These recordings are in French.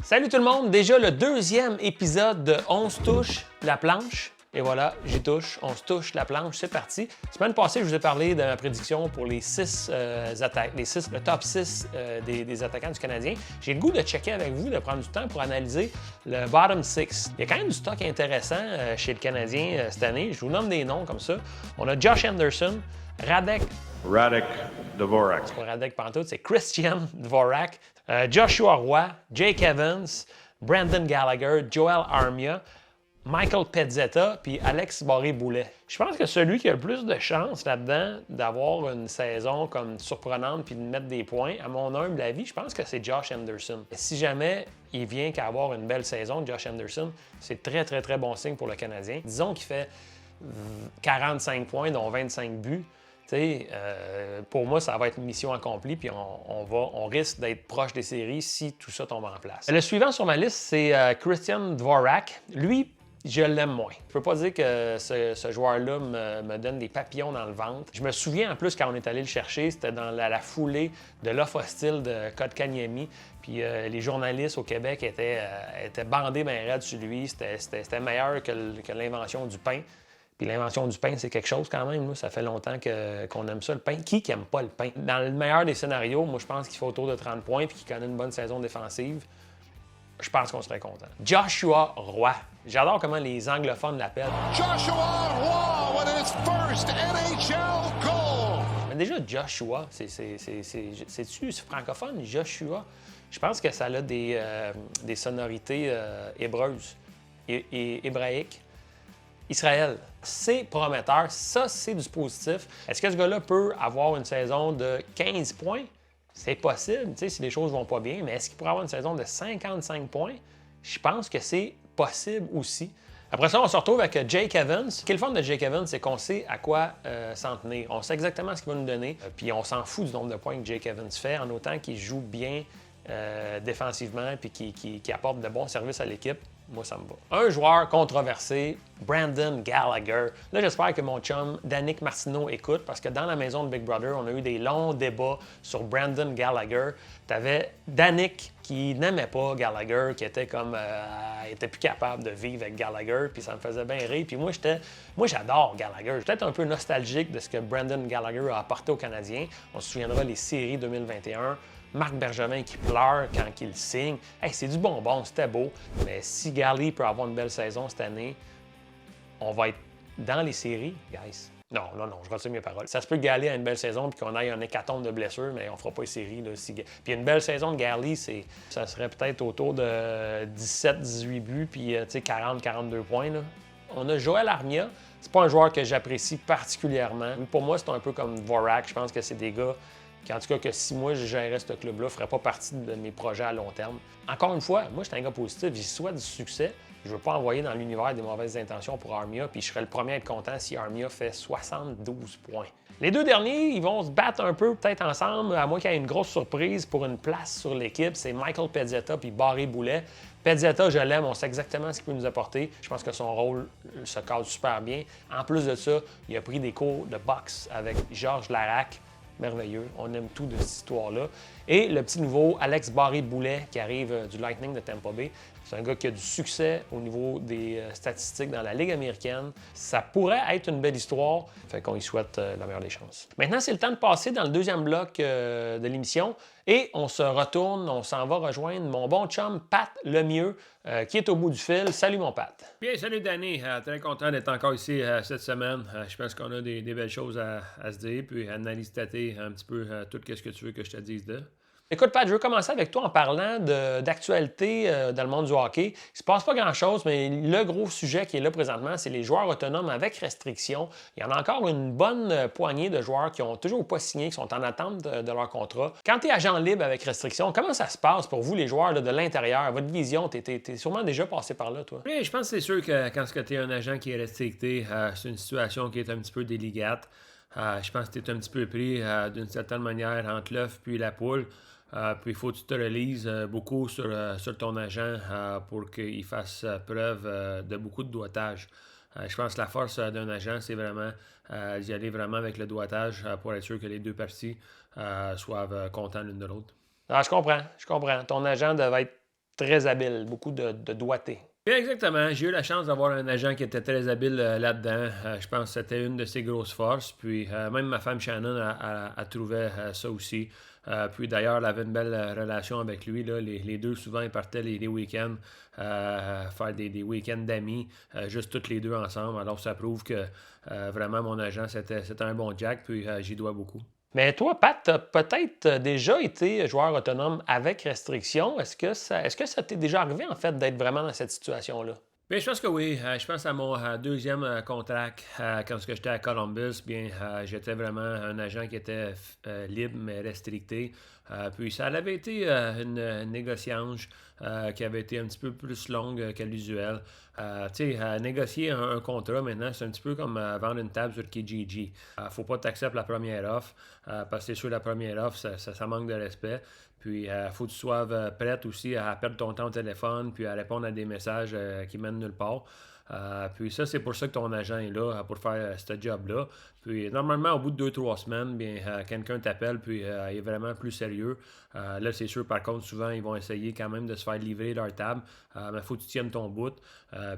Salut tout le monde! Déjà le deuxième épisode de On se touche la planche. Et voilà, j'y touche, on se touche la planche, c'est parti. Semaine passée, je vous ai parlé de ma prédiction pour les le top 6 des attaquants du Canadien. J'ai le goût de checker avec vous, de prendre du temps pour analyser le bottom 6. Il y a quand même du stock intéressant chez le Canadien cette année. Je vous nomme des noms comme ça. On a Josh Anderson, Radek Dvorak. C'est pas Radek pantoute, c'est Christian Dvorak, Joshua Roy, Jake Evans, Brandon Gallagher, Joel Armia, Michael Pezzetta puis Alex Barré-Boulet. Je pense que celui qui a le plus de chance là-dedans d'avoir une saison comme surprenante puis de mettre des points, à mon humble avis, je pense que c'est Josh Anderson. Et si jamais il vient qu'à avoir une belle saison, Josh Anderson, c'est très bon signe pour le Canadien. Disons qu'il fait 45 points, dont 25 buts. Pour moi, ça va être une mission accomplie, puis on risque d'être proche des séries si tout ça tombe en place. Le suivant sur ma liste, c'est Christian Dvorak. Lui, je l'aime moins. Je peux pas dire que ce joueur-là me donne des papillons dans le ventre. Je me souviens en plus quand on est allé le chercher, c'était dans la foulée de l'offre hostile de Kotkaniemi. Puis les journalistes au Québec étaient bandés bien raides sur lui. C'était meilleur que l'invention du pain. Puis l'invention du pain, c'est quelque chose quand même. Là. Ça fait longtemps qu'on aime ça, le pain. Qui n'aime pas le pain? Dans le meilleur des scénarios, moi, je pense qu'il fait autour de 30 points puis qu'il connaît une bonne saison défensive. Je pense qu'on serait content. Joshua Roy. J'adore comment les anglophones l'appellent. Joshua Roy with his first NHL goal! Mais déjà, Joshua, c'est-tu francophone, Joshua? Je pense que ça a des sonorités hébreuses et hébraïques. Israël, c'est prometteur. Ça, c'est du positif. Est-ce que ce gars-là peut avoir une saison de 15 points? C'est possible, si les choses vont pas bien, mais est-ce qu'il pourrait avoir une saison de 55 points? Je pense que c'est possible aussi. Après ça, on se retrouve avec Jake Evans. Ce qui est le fun de Jake Evans, c'est qu'on sait à quoi s'en tenir. On sait exactement ce qu'il va nous donner, puis on s'en fout du nombre de points que Jake Evans fait, en autant qu'il joue bien défensivement puis qui apporte de bons services à l'équipe. Moi, ça me va. Un joueur controversé, Brandon Gallagher. Là, j'espère que mon chum Danick Martineau écoute, parce que dans la maison de Big Brother, on a eu des longs débats sur Brandon Gallagher. T'avais Danick qui n'aimait pas Gallagher, qui était comme... était plus capable de vivre avec Gallagher, puis ça me faisait bien rire. Puis moi, j'adore Gallagher. Je suis peut-être un peu nostalgique de ce que Brandon Gallagher a apporté aux Canadiens. On se souviendra les séries 2021. Marc Bergevin qui pleure quand il signe. Hey, c'est du bonbon, c'était beau. Mais si Galley peut avoir une belle saison cette année, on va être dans les séries, guys. Non, je retire mes paroles. Ça se peut que Galley ait une belle saison puis qu'on aille un hécatombe de blessures, mais on fera pas les séries. Là, Puis une belle saison de Galley, ça serait peut-être autour de 17-18 buts puis 40-42 points. Là. On a Joel Armia. C'est pas un joueur que j'apprécie particulièrement. Pour moi, c'est un peu comme Dvorak. Je pense que c'est des gars en tout cas, que si moi je gérais ce club-là, ne ferait pas partie de mes projets à long terme. Encore une fois, moi, je suis un gars positif, j'y souhaite du succès. Je ne veux pas envoyer dans l'univers des mauvaises intentions pour Armia, puis je serais le premier à être content si Armia fait 72 points. Les deux derniers, ils vont se battre un peu peut-être ensemble, à moins qu'il y ait une grosse surprise pour une place sur l'équipe. C'est Michael Pezzetta puis Barré-Boulet. Pezzetta, je l'aime, on sait exactement ce qu'il peut nous apporter. Je pense que son rôle se cadre super bien. En plus de ça, il a pris des cours de boxe avec Georges Larac. Merveilleux. On aime tout de cette histoire-là. Et le petit nouveau, Alex Barré-Boulet, qui arrive du Lightning de Tampa Bay. C'est un gars qui a du succès au niveau des statistiques dans la Ligue américaine. Ça pourrait être une belle histoire. Fait qu'on y souhaite la meilleure des chances. Maintenant, c'est le temps de passer dans le deuxième bloc de l'émission. Et on se retourne, on s'en va rejoindre mon bon chum Pat Lemieux, qui est au bout du fil. Salut mon Pat. Bien, salut Danny. Très content d'être encore ici cette semaine. Je pense qu'on a des belles choses à se dire, puis analyse tâter un petit peu tout ce que tu veux que je te dise de. Écoute, Pat, je veux commencer avec toi en parlant d'actualité dans le monde du hockey. Il ne se passe pas grand-chose, mais le gros sujet qui est là présentement, c'est les joueurs autonomes avec restriction. Il y en a encore une bonne poignée de joueurs qui n'ont toujours pas signé, qui sont en attente de leur contrat. Quand tu es agent libre avec restriction, comment ça se passe pour vous, les joueurs là, de l'intérieur? Votre vision, tu es sûrement déjà passé par là, toi. Oui, je pense que c'est sûr que quand tu es un agent qui est restricté, c'est une situation qui est un petit peu délicate. Je pense que tu es un petit peu pris d'une certaine manière entre l'œuf puis la poule. Puis il faut que tu te relises beaucoup sur ton agent pour qu'il fasse preuve de beaucoup de doigtage. Je pense que la force d'un agent, c'est vraiment d'y aller vraiment avec le doigtage pour être sûr que les deux parties soient contents l'une de l'autre. Ah, je comprends. Ton agent devait être très habile, beaucoup de doigté. Bien, exactement. J'ai eu la chance d'avoir un agent qui était très habile là-dedans. Je pense que c'était une de ses grosses forces. Puis même ma femme Shannon a trouvé ça aussi. Puis d'ailleurs, elle avait une belle relation avec lui. Là. Les deux, souvent, ils partaient les week-ends faire des week-ends d'amis, juste toutes les deux ensemble. Alors, ça prouve que vraiment, mon agent, c'était un bon Jack. Puis j'y dois beaucoup. Mais toi, Pat, tu as peut-être déjà été joueur autonome avec restriction. Est-ce que ça t'est déjà arrivé, en fait, d'être vraiment dans cette situation-là? Bien, je pense que oui. Je pense à mon deuxième contrat quand j'étais à Columbus. Bien, j'étais vraiment un agent qui était libre mais restricté. Puis ça avait été une négociation qui avait été un petit peu plus longue que l'usuel. Tu sais, négocier un contrat maintenant, c'est un petit peu comme vendre une table sur Kijiji. Faut pas t'accepter la première offre parce que sur la première offre, ça manque de respect. Puis, il faut que tu sois prête aussi à perdre ton temps au téléphone, puis à répondre à des messages qui mènent nulle part. Puis ça, c'est pour ça que ton agent est là, pour faire ce job-là. Puis normalement, au bout de 2-3 semaines, bien, quelqu'un t'appelle, puis il est vraiment plus sérieux. Là, c'est sûr, par contre, souvent, ils vont essayer quand même de se faire livrer leur table. Mais il faut que tu tiennes ton bout.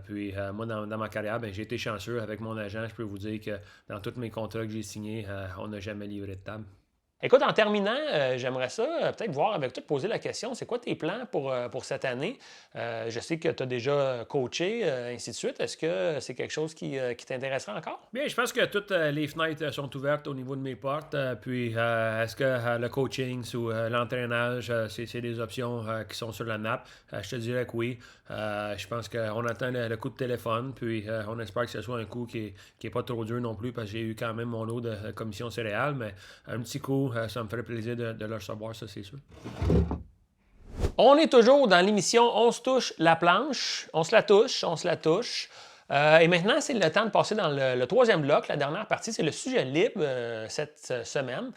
Puis moi, dans ma carrière, bien, j'ai été chanceux avec mon agent. Je peux vous dire que dans tous mes contrats que j'ai signés, on n'a jamais livré de table. Écoute, en terminant, j'aimerais ça peut-être voir avec toi, te poser la question, c'est quoi tes plans pour cette année? Je sais que tu as déjà coaché, ainsi de suite. Est-ce que c'est quelque chose qui t'intéresserait encore? Bien, je pense que toutes les fenêtres sont ouvertes au niveau de mes portes. Puis, est-ce que le coaching ou l'entraînage, c'est des options qui sont sur la nappe? Je te dirais que oui. Je pense qu'on attend le coup de téléphone. Puis, on espère que ce soit un coup qui est pas trop dur non plus parce que j'ai eu quand même mon lot de commission céréales. Mais un petit coup, ça me ferait plaisir de le recevoir, ça, c'est sûr. On est toujours dans l'émission On se touche la planche. On se la touche, on se la touche. Et maintenant, c'est le temps de passer dans le troisième bloc. La dernière partie, c'est le sujet libre cette semaine.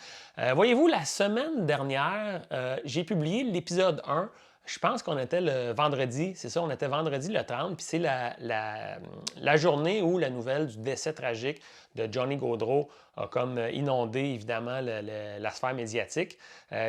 Voyez-vous, la semaine dernière, j'ai publié l'épisode 1. Je pense qu'on était le vendredi, c'est ça, on était vendredi le 30, puis c'est la journée où la nouvelle du décès tragique de Johnny Gaudreau a comme inondé évidemment la sphère médiatique.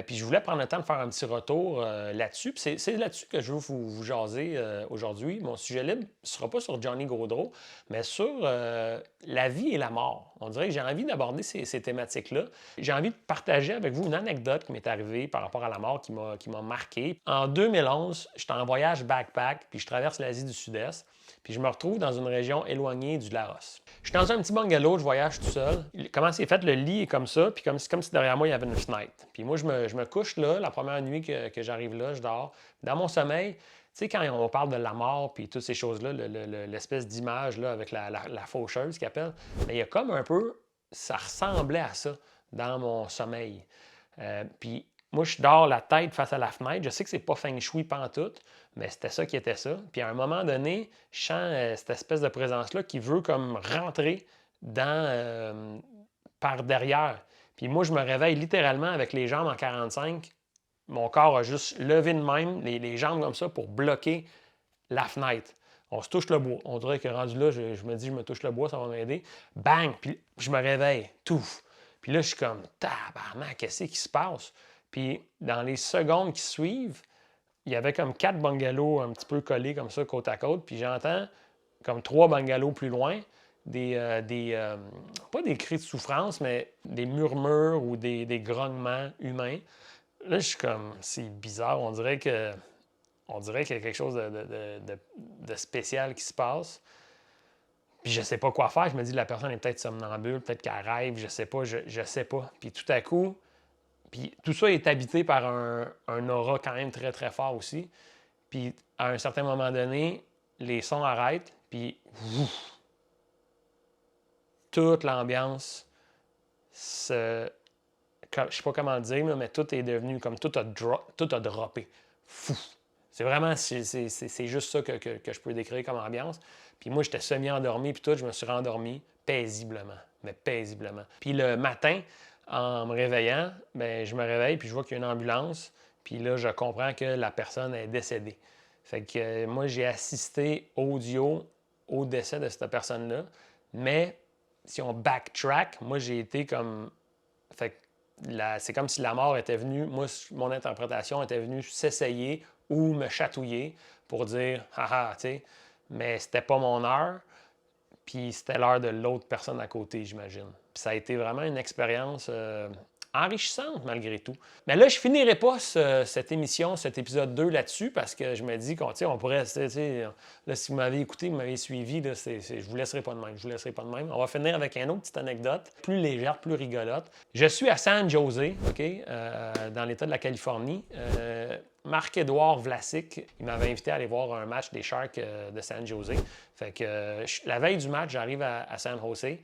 Puis je voulais prendre le temps de faire un petit retour là-dessus. Puis c'est là-dessus que je veux vous jaser aujourd'hui. Mon sujet libre ne sera pas sur Johnny Gaudreau, mais sur la vie et la mort. On dirait que j'ai envie d'aborder ces thématiques-là. J'ai envie de partager avec vous une anecdote qui m'est arrivée par rapport à la mort qui m'a marqué. En 2011, j'étais en voyage backpack, puis je traverse l'Asie du Sud-Est. Puis je me retrouve dans une région éloignée du Laos. Je suis dans un petit bungalow, je voyage tout seul. Comment c'est fait? Le lit est comme ça, puis c'est comme si derrière moi, il y avait une fenêtre. Puis moi, je me couche là, la première nuit que j'arrive là, je dors. Dans mon sommeil, tu sais, quand on parle de la mort puis toutes ces choses-là, l'espèce d'image là, avec la faucheuse qu'ils appellent, mais il y a comme un peu, ça ressemblait à ça dans mon sommeil. Puis moi, je dors la tête face à la fenêtre. Je sais que c'est pas feng shui pantoute, mais c'était ça qui était ça. Puis à un moment donné, je sens cette espèce de présence-là qui veut comme rentrer par derrière. Puis moi, je me réveille littéralement avec les jambes en 45. Mon corps a juste levé de même, les jambes comme ça pour bloquer la fenêtre. On se touche le bois. On dirait que rendu là, je me dis, je me touche le bois, ça va m'aider. Bang! Puis je me réveille. Touf! Puis là, je suis comme, tabarnak, qu'est-ce qui se passe? Puis dans les secondes qui suivent, il y avait comme 4 bungalows un petit peu collés comme ça, côte à côte. Puis j'entends comme 3 bungalows plus loin, pas des cris de souffrance, mais des murmures ou des grognements humains. Là, je suis comme, c'est bizarre, on dirait qu'il y a quelque chose de spécial qui se passe. Puis je sais pas quoi faire. Je me dis, la personne est peut-être somnambule, peut-être qu'elle rêve, je sais pas, je sais pas. Puis tout à coup, puis tout ça est habité par un aura quand même très, très fort aussi. Puis à un certain moment donné, les sons arrêtent, puis toute l'ambiance je sais pas comment le dire, mais tout est devenu comme tout a droppé. Fou. C'est vraiment, c'est juste ça que je peux décrire comme ambiance. Puis moi, j'étais semi-endormi, puis tout, je me suis rendormi paisiblement, mais paisiblement. Puis le matin, en me réveillant, bien, je me réveille, puis je vois qu'il y a une ambulance, puis là, je comprends que la personne est décédée. Fait que moi, j'ai assisté audio au décès de cette personne-là, mais si on backtrack, moi, j'ai été comme... Fait que c'est comme si la mort était venue, moi, mon interprétation était venue s'essayer ou me chatouiller pour dire « haha », tu sais, mais c'était pas mon heure, puis c'était l'heure de l'autre personne à côté, j'imagine. Puis ça a été vraiment une expérience enrichissante malgré tout. Mais là, je finirai pas cette émission, cet épisode 2 là-dessus, parce que je me dis qu'on pourrait, là, si vous m'avez écouté, vous m'avez suivi, là, je vous laisserai pas de même, je vous laisserai pas de même. On va finir avec une autre petite anecdote, plus légère, plus rigolote. Je suis à San Jose, OK, dans l'État de la Californie. Marc-Édouard Vlasic, il m'avait invité à aller voir un match des Sharks de San Jose. Fait que la veille du match, j'arrive à San Jose.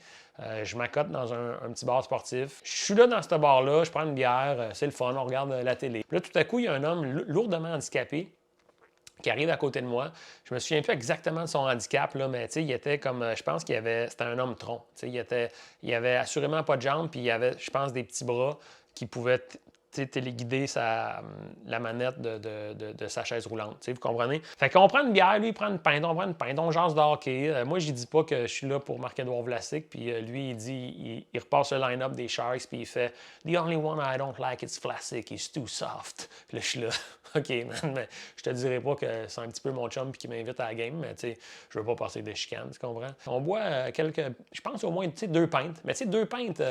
Je m'accote dans un petit bar sportif. Je suis là dans ce bar-là, je prends une bière, c'est le fun, on regarde la télé. Puis là, tout à coup, il y a un homme lourdement handicapé qui arrive à côté de moi. Je me souviens plus exactement de son handicap, là, mais il était comme, je pense c'était un homme tronc. Il avait assurément pas de jambes, puis il avait, je pense, des petits bras qui pouvaient téléguider la manette de sa chaise roulante. Vous comprenez? Fait qu'on prend une bière, lui, il prend une pinte, on prend une pinte, on jase de hockey. Moi, je dis pas que je suis là pour Marc-Édouard Vlasic, puis lui, il dit, il repasse le line-up des Sharks, puis il fait « The only one I don't like is Vlasic, he's too soft. » Puis là, je suis là, « OK, man, mais je te dirais pas que c'est un petit peu mon chum puis qu'il m'invite à la game, mais je veux pas passer des chicanes, tu comprends? » On boit je pense au moins 2 pintes, mais 2 pintes...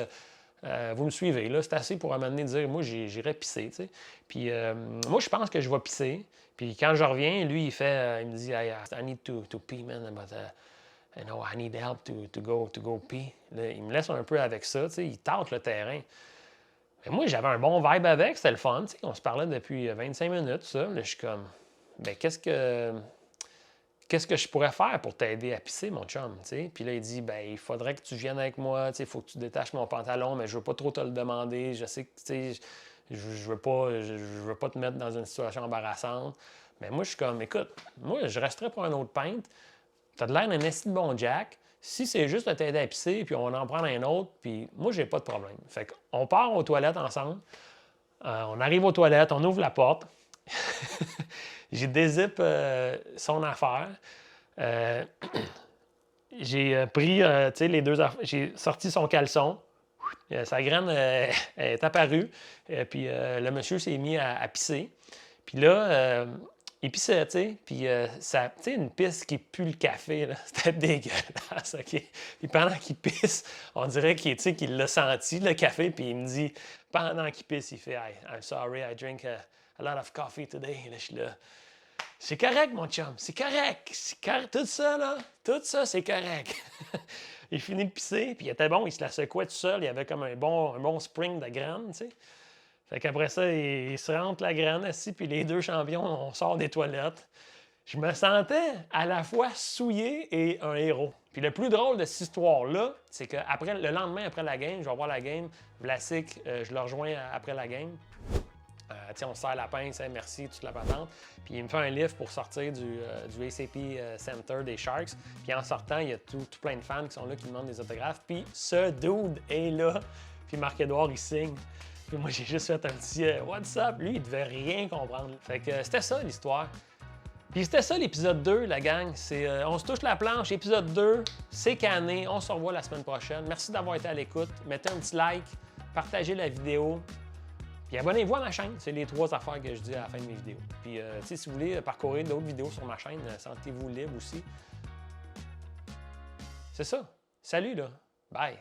vous me suivez, là, c'est assez pour m'amener dire, moi, j'irais pisser, tu sais. Puis moi, je pense que je vais pisser. Puis quand je reviens, lui, il me dit, I need to pee, man, but I need help to go pee. Là, il me laisse un peu avec ça, tu sais, il tâte le terrain. Mais moi, j'avais un bon vibe avec, c'était le fun, tu sais, on se parlait depuis 25 minutes, ça. Là, je suis comme, ben qu'est-ce que je pourrais faire pour t'aider à pisser, mon chum? T'sais? Puis là, il dit, ben il faudrait que tu viennes avec moi, il faut que tu détaches mon pantalon, mais je veux pas trop te le demander. Je sais que je veux pas te mettre dans une situation embarrassante. Mais moi, je suis comme, écoute, moi, je resterai pour un autre pinte. T'as de l'air d'un esti de bon Jack. Si c'est juste de t'aider à pisser, puis on en prend un autre, puis moi, j'ai pas de problème. Fait qu'on part aux toilettes ensemble. On arrive aux toilettes, on ouvre la porte. J'ai dézippé son affaire. J'ai pris les 2 affaires. J'ai sorti son caleçon. Sa graine est apparue. Puis le monsieur s'est mis à pisser. Puis là, il pissait, tu sais. Puis une pisse qui pue le café, là. C'était dégueulasse, OK? Puis pendant qu'il pisse, on dirait qu'il l'a senti, le café. Puis il me dit, pendant qu'il pisse, il fait I'm sorry, I drink a lot of coffee today. Là, je suis là. C'est correct, mon chum, c'est correct. Tout ça, là, tout ça, c'est correct. Il finit de pisser, puis il était bon, il se la secouait tout seul. Il avait comme un bon spring de graine, tu sais. Fait qu'après ça, il se rentre la graine assis, puis les 2 champions, on sort des toilettes. Je me sentais à la fois souillé et un héros. Puis le plus drôle de cette histoire-là, c'est que le lendemain, après la game, je vais voir la game, Vlasic, je le rejoins après la game. On se serre la pince, hein, merci, toute la patente. Puis il me fait un lift pour sortir du ACP Center des Sharks. Puis en sortant, il y a tout plein de fans qui sont là, qui demandent des autographes. Puis ce dude est là. Puis Marc-Édouard, il signe. Puis moi, j'ai juste fait un petit What's up? Lui, il devait rien comprendre. Fait que c'était ça l'histoire. Puis c'était ça l'épisode 2, la gang. On se touche la planche, épisode 2, c'est canné. On se revoit la semaine prochaine. Merci d'avoir été à l'écoute. Mettez un petit like, partagez la vidéo. Puis abonnez-vous à ma chaîne, c'est les 3 affaires que je dis à la fin de mes vidéos. Puis si vous voulez parcourir d'autres vidéos sur ma chaîne, sentez-vous libre aussi. C'est ça. Salut là. Bye.